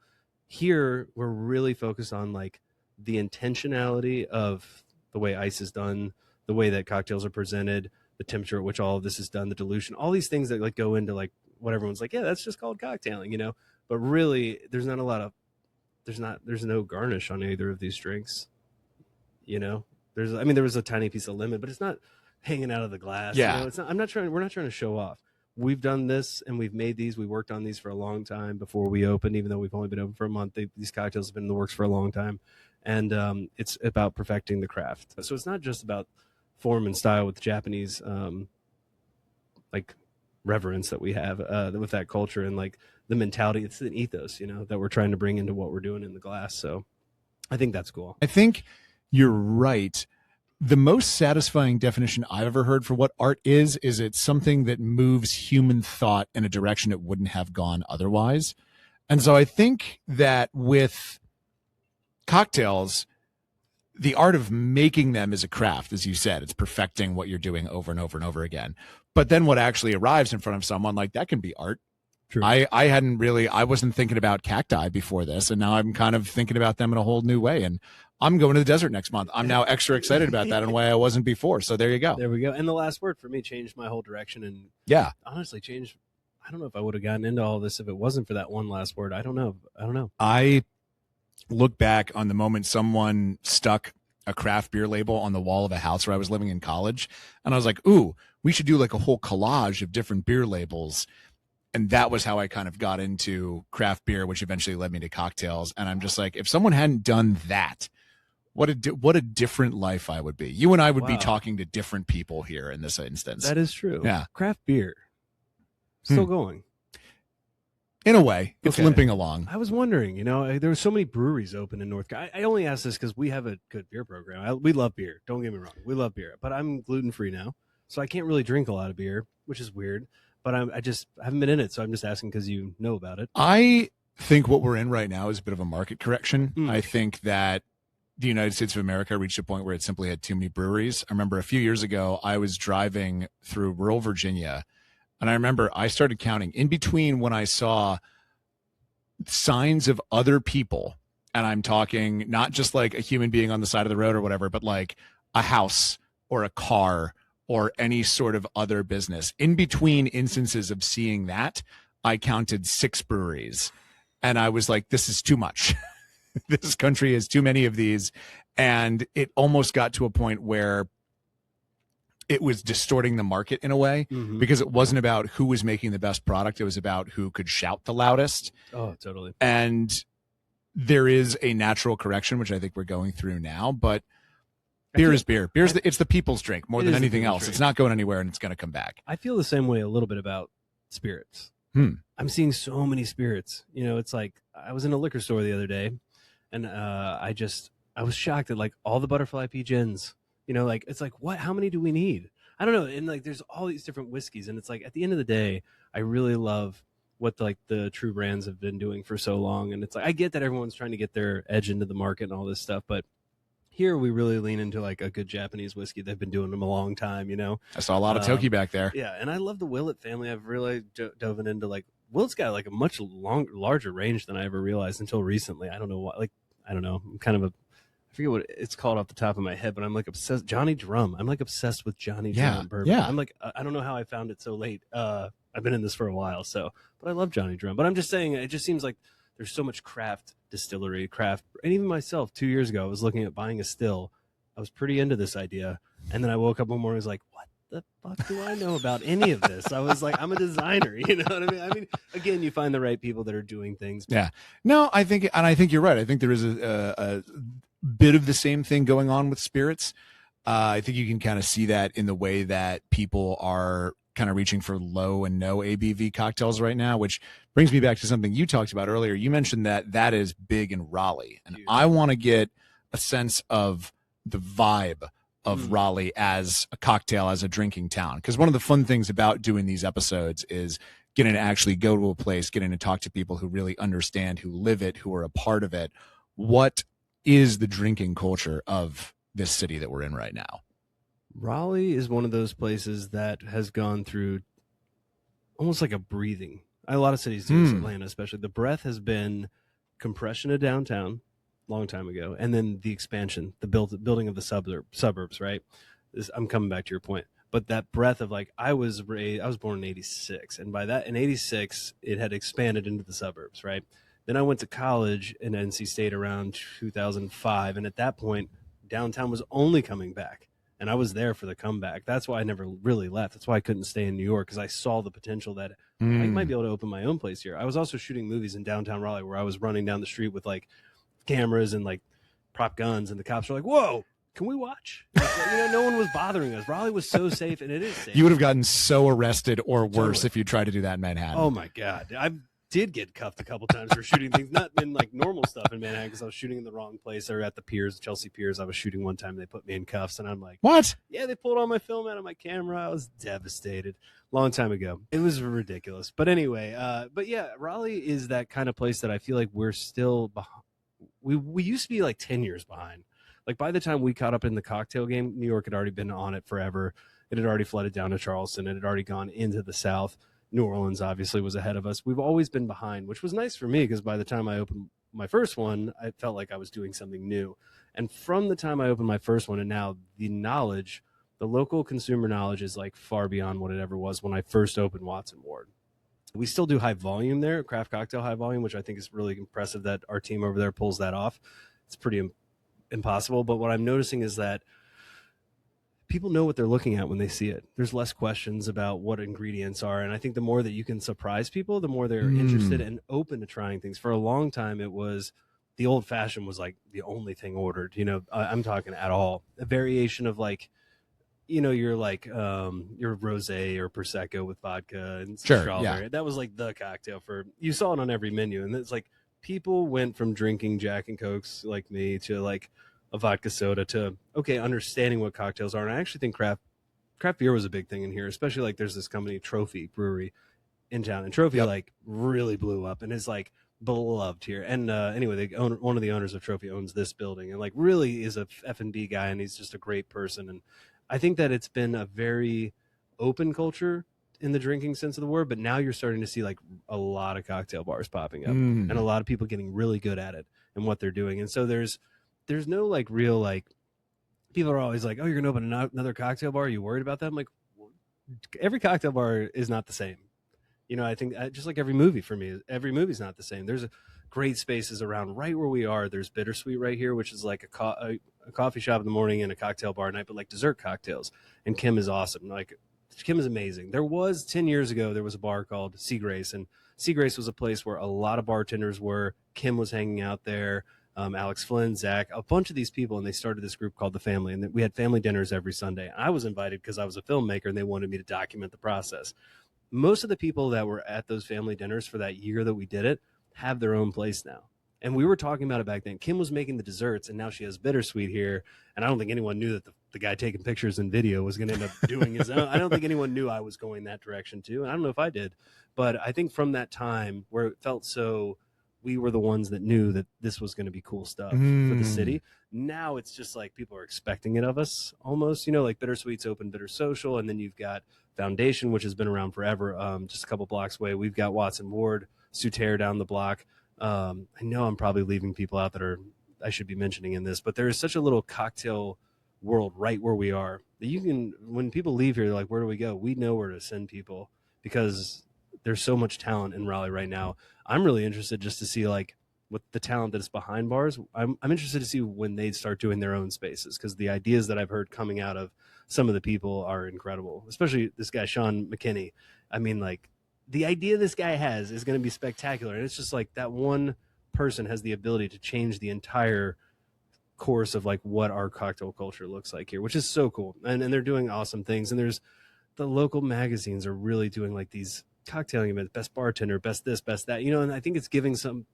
here we're really focused on like the intentionality of the way ice is done, the way that cocktails are presented, the temperature at which all of this is done, the dilution, all these things that like go into like what everyone's like, yeah, that's just called cocktailing, you know. But really, there's not a lot of there's no garnish on either of these drinks, you know. There was a tiny piece of lemon, but it's not hanging out of the glass. Yeah, you know? It's not. We're not trying to show off. We've done this and we've made these. We worked on these for a long time before we opened, even though we've only been open for a month. These cocktails have been in the works for a long time, and it's about perfecting the craft. So it's not just about form and style with the Japanese like reverence that we have with that culture and like the mentality. It's an ethos, you know, that we're trying to bring into what we're doing in the glass. So I think that's cool. I think you're right. The most satisfying definition I've ever heard for what art is it's something that moves human thought in a direction it wouldn't have gone otherwise. And so I think that with cocktails, the art of making them is a craft, as you said. It's perfecting what you're doing over and over and over again. But then what actually arrives in front of someone, like that can be art. True. I wasn't thinking about cacti before this, and now I'm kind of thinking about them in a whole new way. And I'm going to the desert next month. I'm now extra excited about that in a way I wasn't before. So there you go. There we go. And the last word for me changed my whole direction, and honestly changed. I don't know if I would have gotten into all this if it wasn't for that one last word. I don't know. I look back on the moment someone stuck a craft beer label on the wall of a house where I was living in college, and I was like, ooh, we should do like a whole collage of different beer labels. And that was how I kind of got into craft beer, which eventually led me to cocktails. And I'm just like, if someone hadn't done that, what a different life I would be. You and I would be talking to different people here in this instance. That is true. Yeah. Craft beer. Still going. In a way, it's limping along. I was wondering, you know, there were so many breweries open in North Carolina. I only asked this because we have a good beer program. We love beer. Don't get me wrong. We love beer. But I'm gluten-free now, so I can't really drink a lot of beer, which is weird. But I haven't been in it, so I'm just asking because you know about it. I think what we're in right now is a bit of a market correction. I think that the United States of America reached a point where it simply had too many breweries. I remember a few years ago, I was driving through rural Virginia, and I remember I started counting in between when I saw signs of other people, and I'm talking not just like a human being on the side of the road or whatever, but like a house or a car or any sort of other business. In between instances of seeing that, I counted 6 breweries, and I was like, this is too much. This country has too many of these. And it almost got to a point where it was distorting the market in a way, because it wasn't about who was making the best product. It was about who could shout the loudest. Oh, totally. And there is a natural correction, which I think we're going through now, but beer is beer. It's the people's drink more than anything else. It's not going anywhere, and it's going to come back. I feel the same way a little bit about spirits. I'm seeing so many spirits. You know, it's like I was in a liquor store the other day, and I was shocked at like all the Butterfly P gins. You know, like it's like, what? How many do we need? I don't know. And like, there's all these different whiskeys, and it's like at the end of the day, I really love what like the true brands have been doing for so long. And it's like I get that everyone's trying to get their edge into the market and all this stuff, but here we really lean into like a good Japanese whiskey. They've been doing them a long time, you know. I saw a lot of Toki back there. Yeah, and I love the Willett family. I've really dove into like Willett's got like a much larger range than I ever realized until recently. I don't know why. Like I don't know. I'm kind of I forget what it's called off the top of my head, but I'm like obsessed. Johnny Drum. I'm like obsessed with Johnny Drum bourbon. Yeah. I'm like I don't know how I found it so late. I've been in this for a while, but I love Johnny Drum. But I'm just saying, it just seems like there's so much craft distillery, and even myself 2 years ago, I was looking at buying a still. I was pretty into this idea, and then I woke up one morning and was like, what the fuck do I know about any of this? I was like, I'm a designer, you know what I mean? I mean, again, you find the right people that are doing things. Yeah. No, I think you're right. I think there is a bit of the same thing going on with spirits. I think you can kind of see that in the way that people are kind of reaching for low and no ABV cocktails right now, which brings me back to something you talked about earlier. You mentioned that is big in Raleigh, and I want to get a sense of the vibe of Raleigh as a cocktail, as a drinking town. Because one of the fun things about doing these episodes is getting to actually go to a place, getting to talk to people who really understand, who live it, who are a part of it. What is the drinking culture of this city that we're in right now? Raleigh is one of those places that has gone through almost like a breathing. A lot of cities do this, Atlanta especially. The breath has been compression of downtown long time ago, and then the expansion, the building of the suburbs, right? I'm coming back to your point. But that breath of like, I was born in 86, and by that, in 86, it had expanded into the suburbs, right? Then I went to college in NC State around 2005, and at that point, downtown was only coming back. And I was there for the comeback. That's why I never really left. That's why I couldn't stay in New York, because I saw the potential that I might be able to open my own place here. I was also shooting movies in downtown Raleigh where I was running down the street with like cameras and like prop guns, and the cops were like, "Whoa, can we watch?" Like, no one was bothering us. Raleigh was so safe, and it is safe. You would have gotten so arrested or worse Totally. if you tried to do that in Manhattan. Oh my God. I did get cuffed a couple times for shooting things, not in like normal stuff in Manhattan, because I was shooting in the wrong place, or at the piers, Chelsea Piers. I was shooting one time, they put me in cuffs, and I'm like, What? yeah, they pulled all my film out of my camera. I was devastated. Long time ago. It was ridiculous. But anyway, but yeah, Raleigh is that kind of place that I feel like we're still behind. We used to be like 10 years behind. Like by the time we caught up in the cocktail game, New York had already been on it forever. It had already flooded down to Charleston. It had already gone into the South. New Orleans obviously was ahead of us. We've always been behind, which was nice for me, because by the time I opened my first one, I felt like I was doing something new. And from the time I opened my first one and now, the local consumer knowledge is like far beyond what it ever was when I first opened Watson Ward. We still do high volume there, craft cocktail high volume, which I think is really impressive that our team over there pulls that off. It's pretty impossible. But what I'm noticing is that people know what they're looking at when they see it. There's less questions about what ingredients are. And I think the more that you can surprise people, the more they're interested and open to trying things. For a long time, it was the old fashioned was like the only thing ordered, I'm talking at all. A variation of like, your like your rosé or prosecco with vodka and strawberry. Yeah. That was like the cocktail you saw it on every menu. And it's like people went from drinking Jack and Cokes like me to like a vodka soda to understanding what cocktails are. And I actually think craft beer was a big thing in here, especially like there's this company Trophy Brewery in town, and Trophy like really blew up and is like beloved here. And anyway, one of the owners of Trophy owns this building and like really is a F&B guy, and he's just a great person. And I think that it's been a very open culture in the drinking sense of the word, but now you're starting to see like a lot of cocktail bars popping up and a lot of people getting really good at it and what they're doing. And so there's no like real, like people are always like, oh, you're going to open another cocktail bar. Are you worried about that? I'm like, every cocktail bar is not the same. I think just like every movie for me, every movie's not the same. There's great spaces around right where we are. There's Bittersweet right here, which is like a coffee shop in the morning and a cocktail bar at night, but like dessert cocktails. And Kim is awesome. Like Kim is amazing. There was 10 years ago, there was a bar called Sea Grace, and Sea Grace was a place where a lot of bartenders were. Kim was hanging out there. Alex Flynn, Zach, a bunch of these people, and they started this group called The Family, and we had family dinners every Sunday. I was invited because I was a filmmaker, and they wanted me to document the process. Most of the people that were at those family dinners for that year that we did it have their own place now. And we were talking about it back then. Kim was making the desserts, and now she has Bittersweet here. And I don't think anyone knew that the guy taking pictures and video was going to end up doing his own. I don't think anyone knew I was going that direction too. And I don't know if I did. But I think from that time where it felt so, we were the ones that knew that this was going to be cool stuff for the city. Now it's just like people are expecting it of us almost, like Bittersweet's open Bitter Social. And then you've got Foundation, which has been around forever, just a couple blocks away. We've got Watson Ward, Souterre down the block. I know I'm probably leaving people out that I should be mentioning in this, but there is such a little cocktail world right where we are that when people leave here, they're like, where do we go? We know where to send people because there's so much talent in Raleigh right now. I'm really interested just to see like what the talent that is behind bars. I'm interested to see when they start doing their own spaces, because the ideas that I've heard coming out of some of the people are incredible, especially this guy, Sean McKinney. I mean, like the idea this guy has is going to be spectacular. And it's just like that one person has the ability to change the entire course of like what our cocktail culture looks like here, which is so cool. And they're doing awesome things. And there's the local magazines are really doing like these cocktailing events, best bartender, best this, best that, and I think it's giving some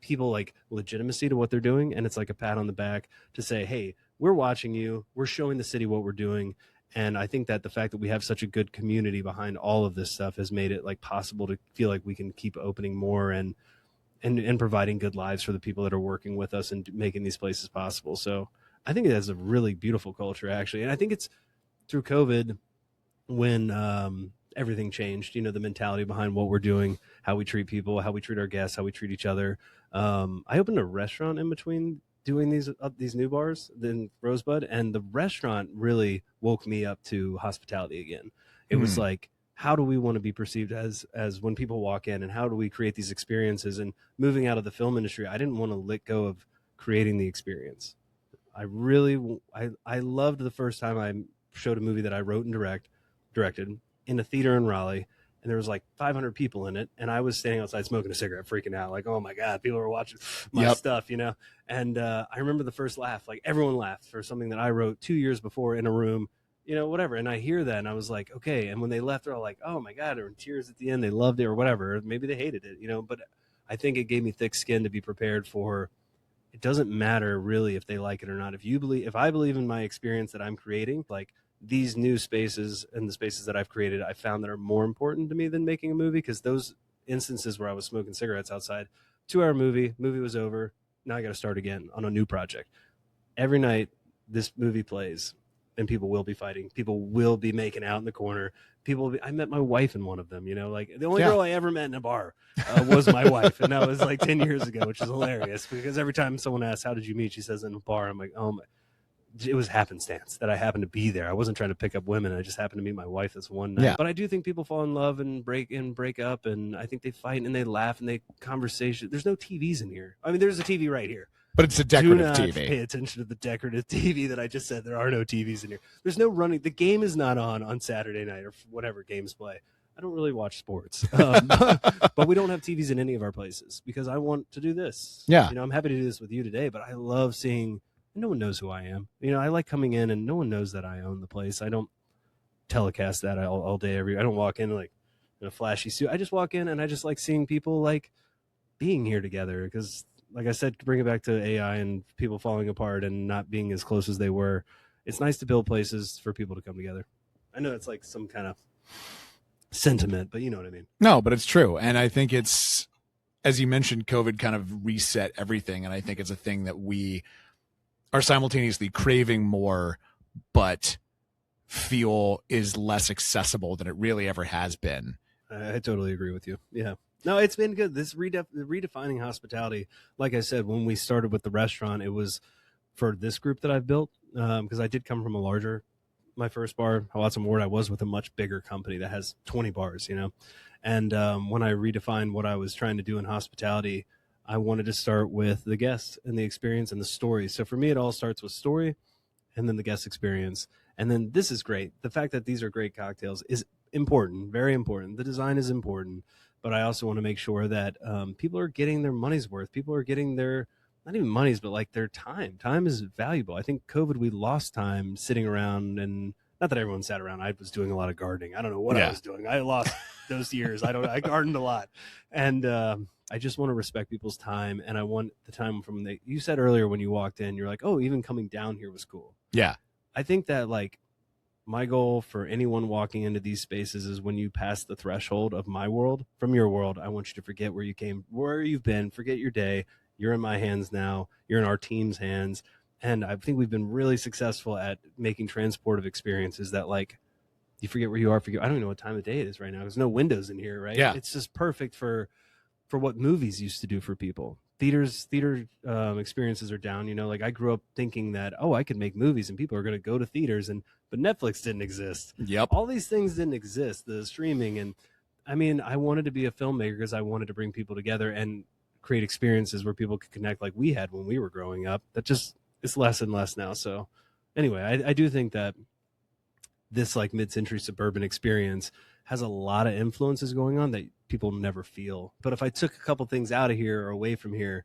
people like legitimacy to what they're doing. And it's like a pat on the back to say, hey, we're watching you, we're showing the city what we're doing. And I think that the fact that we have such a good community behind all of this stuff has made it like possible to feel like we can keep opening more. And and providing good lives for the people that are working with us and making these places possible. So I think it has a really beautiful culture, actually. And I think it's through COVID when everything changed, the mentality behind what we're doing, how we treat people, how we treat our guests, how we treat each other. I opened a restaurant in between doing these new bars, then Rosebud, and the restaurant really woke me up to hospitality again. It was like, how do we want to be perceived as when people walk in, and how do we create these experiences? And moving out of the film industry, I didn't want to let go of creating the experience. I loved the first time I showed a movie that I wrote and directed in a theater in Raleigh, and there was like 500 people in it, and I was standing outside smoking a cigarette, freaking out, like, oh my God, people are watching my stuff, And I remember the first laugh, like everyone laughed for something that I wrote 2 years before in a room, whatever. And I hear that, and I was like, okay. And when they left, they're all like, oh my God, or in tears at the end, they loved it or whatever. Maybe they hated it, But I think it gave me thick skin to be prepared for. It doesn't matter really if they like it or not. If I believe in my experience that I'm creating, like these new spaces and the spaces that I've created, I found that are more important to me than making a movie. Because those instances where I was smoking cigarettes outside, 2-hour movie was over. Now I got to start again on a new project. Every night this movie plays, and people will be fighting. People will be making out in the corner. I met my wife in one of them, like the only girl I ever met in a bar was my wife. And that was like 10 years ago, which is hilarious because every time someone asks, how did you meet? She says, in a bar. I'm like, oh my, it was happenstance that I happened to be there. I wasn't trying to pick up women. I just happened to meet my wife this one night. Yeah. But I do think people fall in love and break up. And I think they fight and they laugh and they conversation. There's no TVs in here. I mean, there's a TV right here. But it's a decorative Do not TV. Pay attention to the decorative TV that I just said. There are no TVs in here. There's no running. The game is not on Saturday night or whatever games play. I don't really watch sports, but we don't have TVs in any of our places because I want to do this. Yeah. I'm happy to do this with you today, but I love seeing, no one knows who I am. I like coming in and no one knows that I own the place. I don't telecast that all day. I don't walk in like in a flashy suit. I just walk in and I just like seeing people like being here together because, like I said, to bring it back to AI and people falling apart and not being as close as they were, it's nice to build places for people to come together. I know it's like some kind of sentiment, but you know what I mean. No, but it's true. And I think it's, as you mentioned, COVID kind of reset everything. And I think it's a thing that we are simultaneously craving more, but feel is less accessible than it really ever has been. I totally agree with you. Yeah. No, it's been good. This redefining hospitality, like I said, when we started with the restaurant, it was for this group that I've built because I did come from my first bar, Watson Ward, I was with a much bigger company that has 20 bars, And when I redefined what I was trying to do in hospitality, I wanted to start with the guests and the experience and the story. So for me, it all starts with story and then the guest experience. And then this is great. The fact that these are great cocktails is important, very important. The design is important. But I also want to make sure that people are getting their money's worth. People are getting their, not even money's, but like their time. Time is valuable. I think COVID, we lost time sitting around, and not that everyone sat around. I was doing a lot of gardening. I don't know what I was doing. I lost those years. I gardened a lot. And I just want to respect people's time. And I want the time you said earlier when you walked in, you're like, oh, even coming down here was cool. Yeah. I think that like, my goal for anyone walking into these spaces is when you pass the threshold of my world from your world, I want you to forget where you came, where you've been, forget your day. You're in my hands now. You're in our team's hands. And I think we've been really successful at making transportive experiences that like, you forget where you are. I don't even know what time of day it is right now. There's no windows in here, right? Yeah. It's just perfect for what movies used to do for people. Theater experiences are down. Like I grew up thinking that, I could make movies and people are going to go to theaters, but Netflix didn't exist. Yep. All these things didn't exist, the streaming. And I mean, I wanted to be a filmmaker because I wanted to bring people together and create experiences where people could connect like we had when we were growing up. That just, it's less and less now. So anyway, I do think that this like mid-century suburban experience has a lot of influences going on that people never feel. But if I took a couple things out of here or away from here,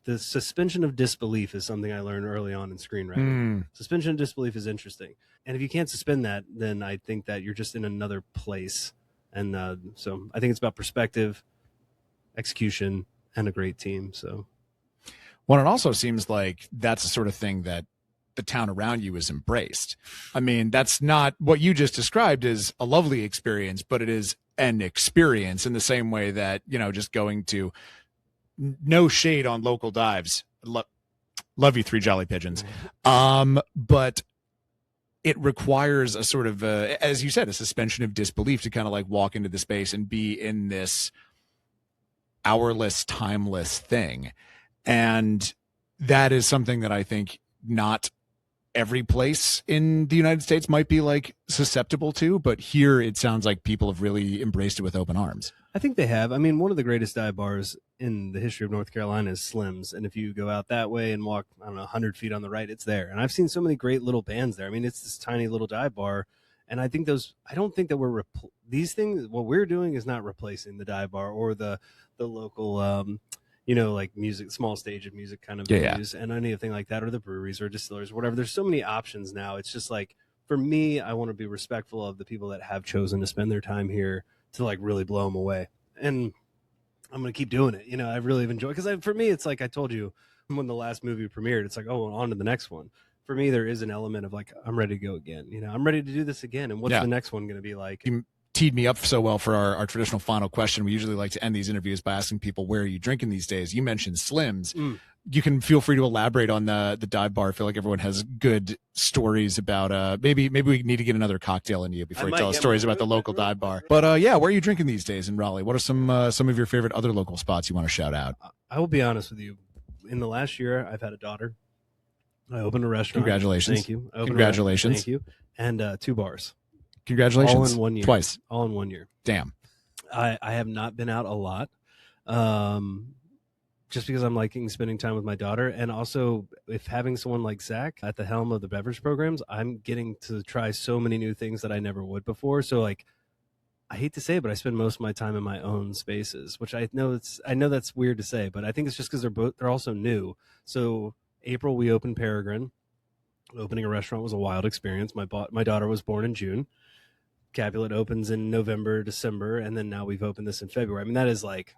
the suspension of disbelief is something I learned early on in screenwriting. Suspension of disbelief is interesting. And if you can't suspend that, then I think that you're just in another place. And so I think it's about perspective, execution, and a great team. So, well, it also seems like that's the sort of thing that the town around you is embraced. I mean, that's not what you just described as a lovely experience, but it is an experience in the same way that, just going to, no shade on local dives. Love you, Three Jolly Pigeons. But it requires a sort of, as you said, a suspension of disbelief to kind of like walk into the space and be in this hourless, timeless thing. And that is something that I think not every place in the United States might be like susceptible to, but here it sounds like people have really embraced it with open arms. I think they have. I mean, one of the greatest dive bars in the history of North Carolina is Slim's. And if you go out that way and walk, 100 feet on the right, it's there. And I've seen so many great little bands there. I mean, it's this tiny little dive bar. And I think I don't think that these things, what we're doing is not replacing the dive bar or the local, like music, small stage of music kind of venues and anything like that, or the breweries or distillers or whatever. There's so many options now. It's just like, for me, I want to be respectful of the people that have chosen to spend their time here to like really blow them away. And I'm going to keep doing it. I really have enjoyed, because for me, it's like I told you when the last movie premiered, it's like, oh, on to the next one. For me, there is an element of like, I'm ready to go again. I'm ready to do this again. And what's the next one going to be like? You teed me up so well for our traditional final question. We usually like to end these interviews by asking people, where are you drinking these days? You mentioned Slim's. You can feel free to elaborate on the dive bar. I feel like everyone has good stories about, maybe we need to get another cocktail into you before you tell us stories about the local dive bar. But where are you drinking these days in Raleigh? What are some of your favorite other local spots you want to shout out? I will be honest with you. In the last year, I've had a daughter. I opened a restaurant. Congratulations. Thank you. Congratulations. Thank you. And 2 bars. Congratulations. All in 1 year. Twice. All in 1 year. Damn. I have not been out a lot. Just because I'm liking spending time with my daughter. And also, if having someone like Zach at the helm of the beverage programs, I'm getting to try so many new things that I never would before. So like, I hate to say it, but I spend most of my time in my own spaces, which I know that's weird to say, but I think it's just because they're also new. So April, we opened Peregrine. Opening a restaurant was a wild experience. My daughter was born in June. Capulet opens in November, December, and then now we've opened this in February. I mean, that is like,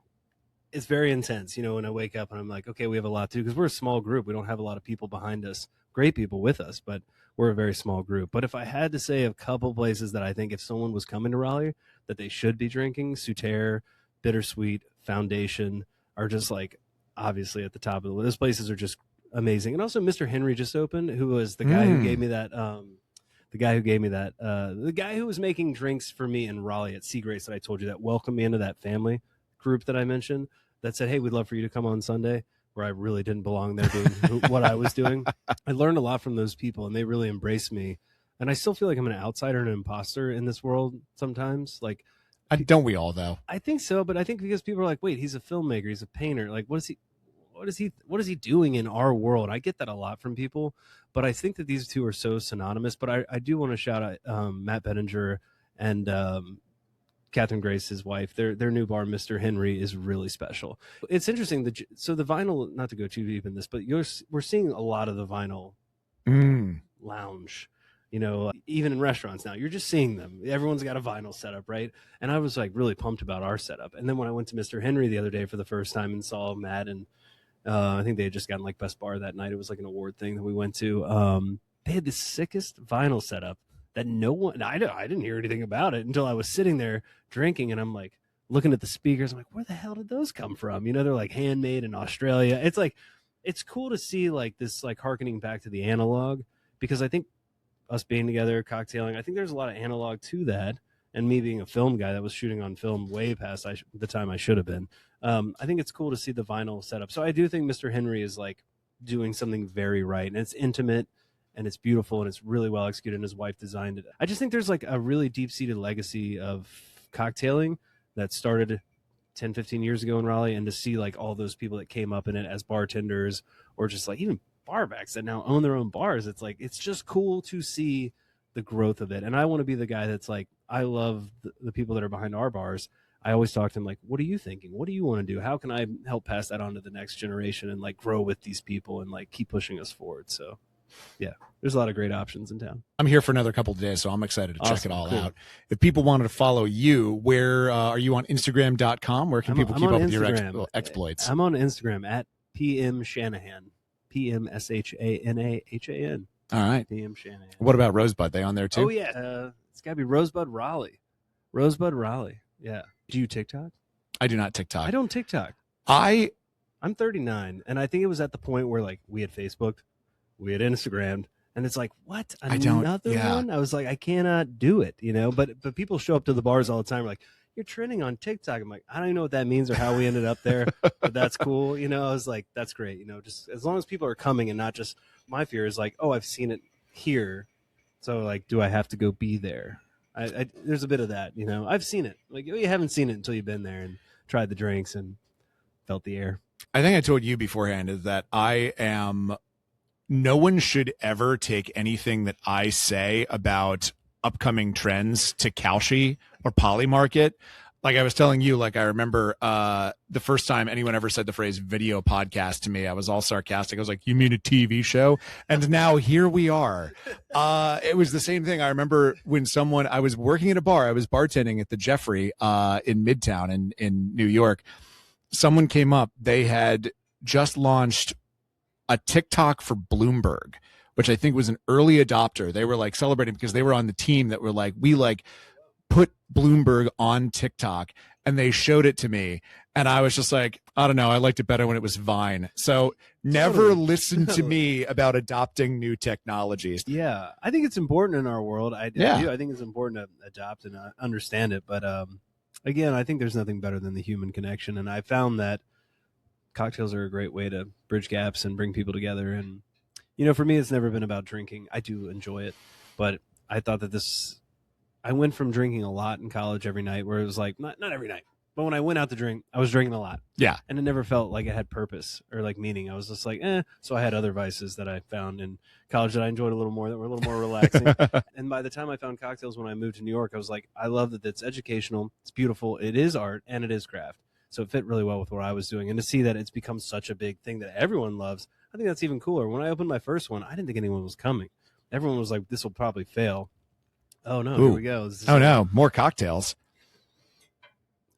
it's very intense. When I wake up and I'm like, okay, we have a lot to do, because we're a small group. We don't have a lot of people behind us, great people with us, but we're a very small group. But if I had to say a couple places that I think if someone was coming to Raleigh that they should be drinking, Souterre, Bittersweet, Foundation are just like obviously at the top of the list. Those places are just amazing. And also Mr. Henry just opened, who was the guy who gave me that the guy who was making drinks for me in Raleigh at Sea Grace that I told you, that welcomed me into that family group that I mentioned, that said, hey, we'd love for you to come on Sunday, where I really didn't belong there doing what I was doing. I learned a lot from those people, and they really embraced me. And I still feel like I'm an outsider and an imposter in this world sometimes. Like, don't we all, though? I think so, but I think because people are like, wait, he's a filmmaker, he's a painter. Like, what is he doing in our world? I get that a lot from people, but I think that these two are so synonymous. But I do want to shout out Matt Bettinger and Catherine Grace, his wife. Their new bar, Mr. Henry, is really special. It's interesting. So the vinyl, not to go too deep in this, but we're seeing a lot of the vinyl lounge. Even in restaurants now, you're just seeing them. Everyone's got a vinyl setup, right? And I was like really pumped about our setup. And then when I went to Mr. Henry the other day for the first time and saw Matt and I think they had just gotten like best bar that night. It was like an award thing that we went to. They had the sickest vinyl setup that I didn't hear anything about it until I was sitting there drinking, and I'm like looking at the speakers. I'm like, where the hell did those come from? They're like handmade in Australia. It's like, it's cool to see like this, like harkening back to the analog, because I think us being together, cocktailing, I think there's a lot of analog to that. And me being a film guy that was shooting on film way past the time I should have been. I think it's cool to see the vinyl setup. So I do think Mr. Henry is like doing something very right, and it's intimate and it's beautiful and it's really well executed, and his wife designed it. I just think there's like a really deep-seated legacy of cocktailing that started 10, 15 years ago in Raleigh, and to see like all those people that came up in it as bartenders or just like even barbacks that now own their own bars. It's like, it's just cool to see the growth of it. And I want to be the guy that's like, I love the people that are behind our bars. I always talk to them like, what are you thinking? What do you want to do? How can I help pass that on to the next generation and like grow with these people and like keep pushing us forward? So yeah, there's a lot of great options in town. I'm here for another couple of days, so I'm excited to check it all out. If people wanted to follow you, where are you on Instagram.com? Where can people keep up with your exploits? I'm on Instagram at PM Shanahan, PMSHANAHAN. All right. PM Shanahan. What about Rosebud? They on there too? Oh yeah. It's gotta be Rosebud Raleigh. Rosebud Raleigh. Yeah. Do you TikTok? I do not TikTok. I don't TikTok. I'm 39, and I think it was at the point where like we had Facebook, we had Instagram, and it's like, what? I don't- Another yeah. one? I was like, I cannot do it, you know. But people show up to the bars all the time, like, you're trending on TikTok. I'm like, I don't even know what that means or how we ended up there, but that's cool, you know. I was like, that's great, you know. Just as long as people are coming and not just my fear is like, oh, I've seen it here, so like, do I have to go be there? I there's a bit of that, you know. I've seen it. Like, you haven't seen it until you've been there and tried the drinks and felt the air. I think I told you beforehand is that no one should ever take anything that I say about upcoming trends to Kalshi or Polymarket. Like I was telling you, like I remember the first time anyone ever said the phrase video podcast to me, I was all sarcastic. I was like, you mean a TV show? And now here we are. It was the same thing. I remember when I was working at a bar, I was bartending at the Jeffrey in Midtown in New York. Someone came up, they had just launched a TikTok for Bloomberg, which I think was an early adopter. They were like celebrating because they were on the team that were like, we like put Bloomberg on TikTok, and they showed it to me. And I was just like, I don't know. I liked it better when it was Vine. So never listen to me about adopting new technologies. Yeah. I think it's important in our world. I do. I think it's important to adopt and understand it. But again, I think there's nothing better than the human connection. And I found that cocktails are a great way to bridge gaps and bring people together. And, you know, for me, it's never been about drinking. I do enjoy it. But I thought that I went from drinking a lot in college every night, where it was like, not every night, but when I went out to drink, I was drinking a lot. Yeah. And it never felt like it had purpose or like meaning. I was just like, So I had other vices that I found in college that I enjoyed a little more, that were a little more relaxing. And by the time I found cocktails when I moved to New York, I was like, I love that it's educational, it's beautiful, it is art, and it is craft. So it fit really well with what I was doing. And to see that it's become such a big thing that everyone loves, I think that's even cooler. When I opened my first one, I didn't think anyone was coming. Everyone was like, this will probably fail. Oh, no, Here we go. No, more cocktails.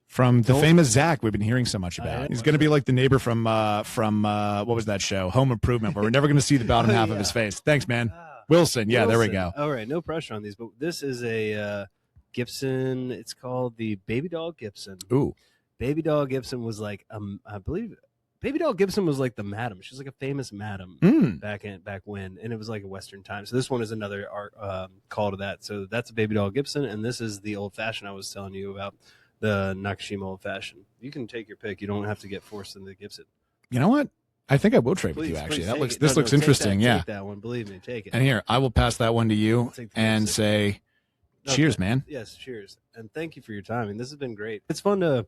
From the famous Zach we've been hearing so much about. He's going to be like the neighbor from what was that show? Home Improvement, where we're never going to see the bottom half of his face. Thanks, man. Wilson. Yeah, there we go. All right, no pressure on these, but this is a Gibson. It's called the Baby Doll Gibson. Ooh. Baby Doll Gibson was like, I believe Baby Doll Gibson was like the madam. She was like a famous madam back when, and it was like a Western time. So this one is another art call to that. So that's a Baby Doll Gibson, and this is the old fashioned I was telling you about, the Nakashima old fashioned. You can take your pick. You don't have to get forced into the Gibson. You know what? I think I will trade with you. Actually, this looks interesting. Take that one. Believe me, take it. And here, I will pass that one to you and say, cheers, man. Yes, cheers, and thank you for your time. And this has been great. It's fun to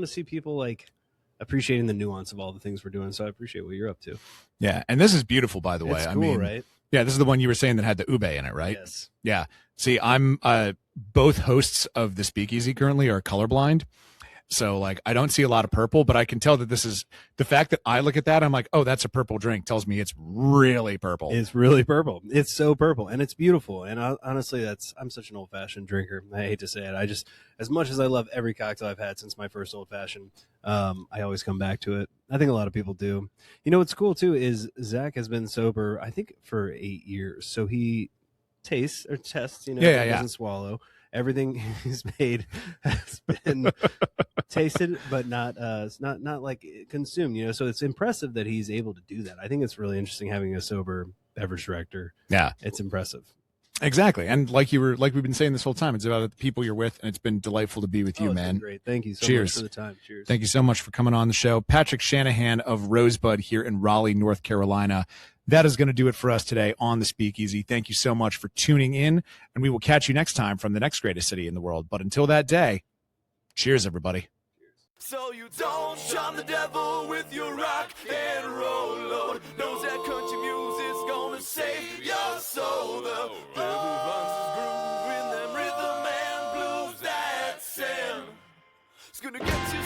see people like appreciating the nuance of all the things we're doing. So I appreciate what you're up to. Yeah. And this is beautiful, by the way. It's I cool, mean, right? Yeah, this is the one you were saying that had the ube in it, right? Yes. Yeah. See, I'm both hosts of the Speakeasy currently are colorblind. So like I don't see a lot of purple, but I can tell that this is the fact that I look at that, I'm like, oh, that's a purple drink, tells me it's really purple. It's really purple. It's so purple, and it's beautiful. And honestly, I'm such an old-fashioned drinker. I hate to say it. I just, as much as I love every cocktail I've had since my first old-fashioned, I always come back to it. I think a lot of people do. You know what's cool too is Zach has been sober, I think, for 8 years. So he tests, you know, doesn't swallow. Everything he's made has been tasted, but not like consumed, you know. So it's impressive that he's able to do that. I think it's really interesting having a sober beverage director. Yeah, it's impressive. Exactly, and like we've been saying this whole time, it's about the people you're with, and it's been delightful to be with you, it's man. Been great, thank you so Cheers. much for the time. Cheers. Thank you so much for coming on the show, Patrick Shanahan of Rosebud here in Raleigh, North Carolina. That is going to do it for us today on the Speakeasy. Thank you so much for tuning in, and we will catch you next time from the next greatest city in the world. But until that day, cheers, everybody. So you don't charm the devil with your rock and roll load. Knows that country music's gonna save your soul. The devil runs his groove in them rhythm and blues that Sam. It's gonna get you